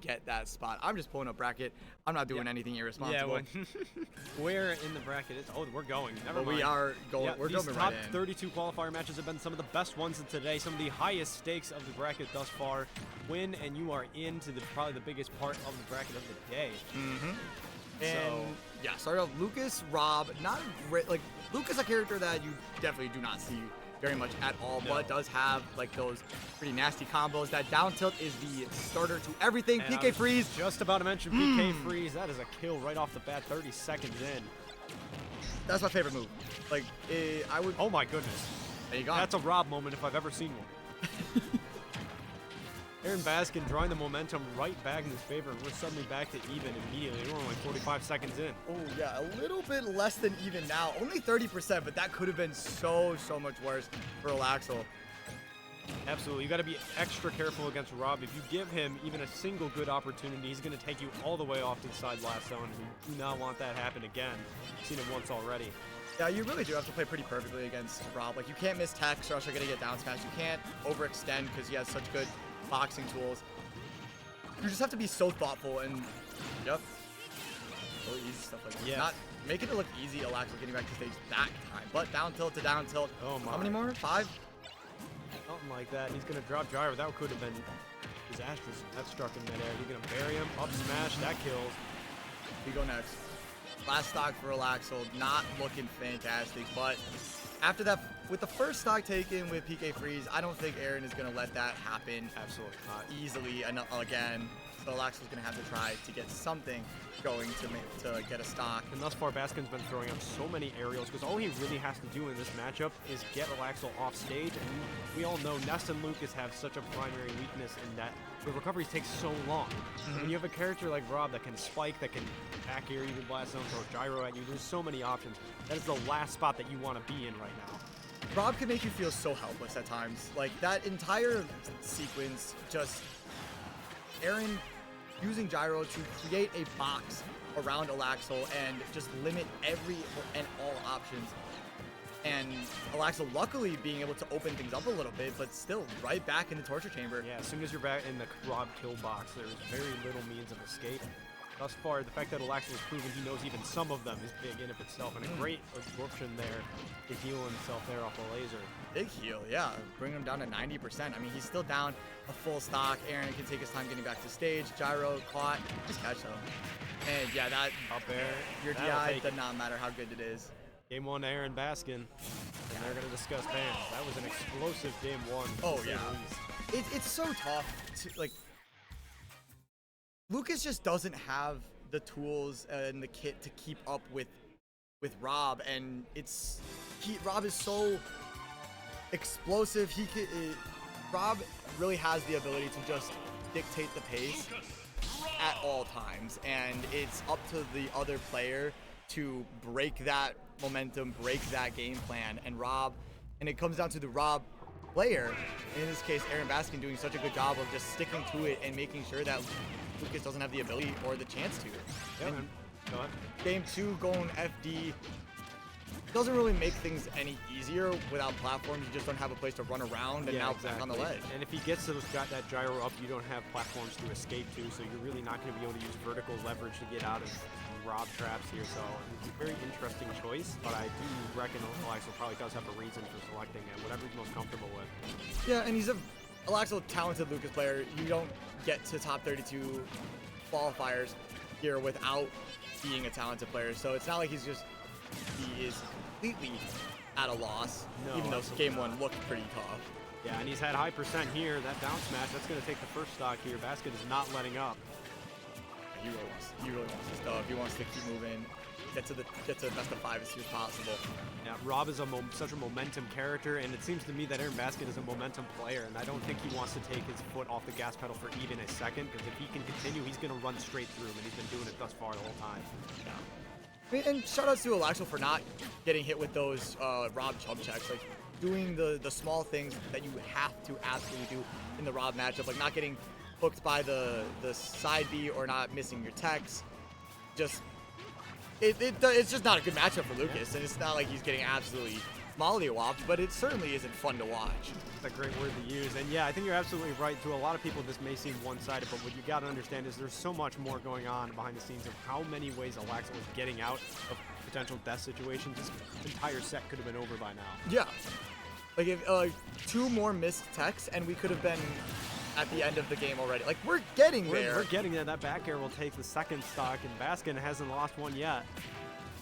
get that spot. I'm just pulling up bracket. I'm not doing anything irresponsible. Yeah, where in the bracket is? Oh, we're going. Never mind. We are going. Yeah, we're these going top right in. 32 qualifier matches have been some of the best ones of today. Some of the highest stakes of the bracket thus far. Win, and you are into probably the biggest part of the bracket of the day. And yeah, start off Lucas, R.O.B. Not great. Like Lucas, a character that you definitely do not see very much at all, but does have like those pretty nasty combos. That down tilt is the starter to everything. And PK freeze. Just about to mention PK freeze. That is a kill right off the bat. 30 seconds in. That's my favorite move. Like I would. Oh my goodness. There you go. That's a R.O.B moment if I've ever seen one. Aaron Baskin drawing the momentum right back in his favor, and we're suddenly back to even immediately. We're only 45 seconds in. Oh yeah, a little bit less than even now. Only 30%, but that could have been so much worse for Aalaxel. Absolutely. You got to be extra careful against R.O.B. If you give him even a single good opportunity, he's going to take you all the way off to the side last zone. We do not want that happen again. We've seen it once already. Yeah, you really do have to play pretty perfectly against R.O.B. Like, you can't miss techs or else you're going to get down smash. You can't overextend because he has such good boxing tools. You just have to be so thoughtful and, yep, really easy stuff like that. Not making it look easy, Aalaxel getting back to stage that time. But down tilt to down tilt. Oh my. How many more? 5? Something like that. He's going to drop gyro. That could have been disastrous. That struck in midair. He's going to bury him. Up smash. That kills. We go next. Last stock for Aalaxel, not looking fantastic, but after that, with the first stock taken with PK freeze, I don't think Aaron is going to let that happen. Absolutely not. Easily again. So Aalaxel's going to have to try to get something going to get a stock. And thus far, Baskin's been throwing up so many aerials because all he really has to do in this matchup is get Aalaxel off stage. And we all know Nest and Lucas have such a primary weakness in that the recoveries take so long. When you have a character like R.O.B. that can spike, that can back air you with blast zone, throw gyro at you, there's so many options. That is the last spot that you want to be in right now. R.O.B. can make you feel so helpless at times. Like, that entire sequence, just Aaron using gyro to create a box around Aalaxel and just limit every and all options. And Aalaxel luckily being able to open things up a little bit, but still right back in the torture chamber. Yeah, as soon as you're back in the R.O.B. kill box, there's very little means of escape. Thus far, the fact that Aalaxel has proven he knows even some of them is big in of itself, and a great absorption there to heal himself there off the laser. Big heal, yeah. Bring him down to 90%. I mean, he's still down a full stock. Aaron can take his time getting back to stage. Gyro caught. Just catch though. And yeah, that up there. Your DI does not matter how good it is. Game 1 to Aaron Baskin. And they're going to discuss bans. That was an explosive game 1. Oh, yeah. It's so tough to, like, Lucas just doesn't have the tools and the kit to keep up with R.O.B. and R.O.B. is so explosive. R.O.B. really has the ability to just dictate the pace at all times, and it's up to the other player to break that momentum, break that game plan, and it comes down to the R.O.B. player, in this case Aaron Baskin, doing such a good job of just sticking to it and making sure that Lucas doesn't have the ability or the chance to. Yeah, and go ahead. Game 2 going FD doesn't really make things any easier without platforms. You just don't have a place to run around and now back on the ledge. And if he gets got that gyro up, you don't have platforms to escape to, so you're really not going to be able to use vertical leverage to get out of R.O.B. traps here. So it's a very interesting choice, but I do reckon Aalaxel probably does have a reason for selecting it, whatever he's most comfortable with. Yeah, and he's Aalaxel, talented Lucas player. You don't get to top 32 qualifiers here without being a talented player. So it's not like he is completely at a loss, even though game 1 looked pretty tough. Yeah, and he's had high percent here. That down smash, that's going to take the first stock here. Baskin is not letting up. He really wants this dub. He wants to keep moving, get to the best of 5 as soon as possible. Yeah, R.O.B. is such a momentum character, and it seems to me that Aaron Baskin is a momentum player, and I don't think he wants to take his foot off the gas pedal for even a second, because if he can continue, he's going to run straight through him, and he's been doing it thus far the whole time. Yeah. And shoutouts to Aalaxel for not getting hit with those R.O.B. chub checks, like doing the small things that you have to absolutely do in the R.O.B. matchup, like not getting hooked by the side B or not missing your techs. Just it's just not a good matchup for Lucas, and it's not like he's getting absolutely mollywopped, but it certainly isn't fun to watch. That's a great word to use. And yeah, I think you're absolutely right. To a lot of people, this may seem one-sided, but what you got to understand is there's so much more going on behind the scenes of how many ways Aalaxel was getting out of potential death situations. This entire set could have been over by now. Yeah. Like, if 2 more missed techs, and we could have been at the end of the game already. Like, we're getting there. We're getting there. That back air will take the second stock, and Baskin hasn't lost one yet.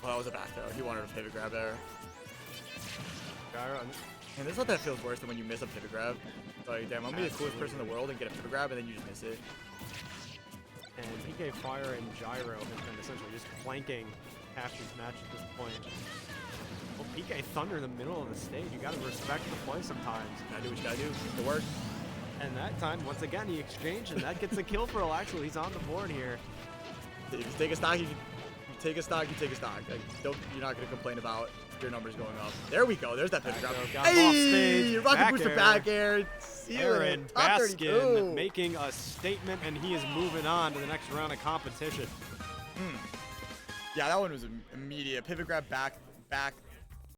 Oh, that was a back throw. He wanted a pivot grab there. Gyro. And there's nothing that feels worse than when you miss a pivot grab. Like, damn, I'm gonna be the coolest person in the world and get a pivot grab, and then you just miss it. And PK Fire and Gyro have been essentially just flanking half this match at this point. Well, PK Thunder in the middle of the stage. You gotta respect the play sometimes. Gotta do what you gotta do. It worked. And that time, once again, he exchanged, and that gets a kill for Aalaxel. He's on the board here. If you take a stock, you take a stock, you take a stock. Like, you're not gonna complain about your numbers going up. There we go. There's that pivot grab. Got him off stage. Rocket Back booster air. back air. Aaron Top Baskin 32. making a statement, and he is moving on to the next round of competition. Yeah, that one was immediate. Pivot grab back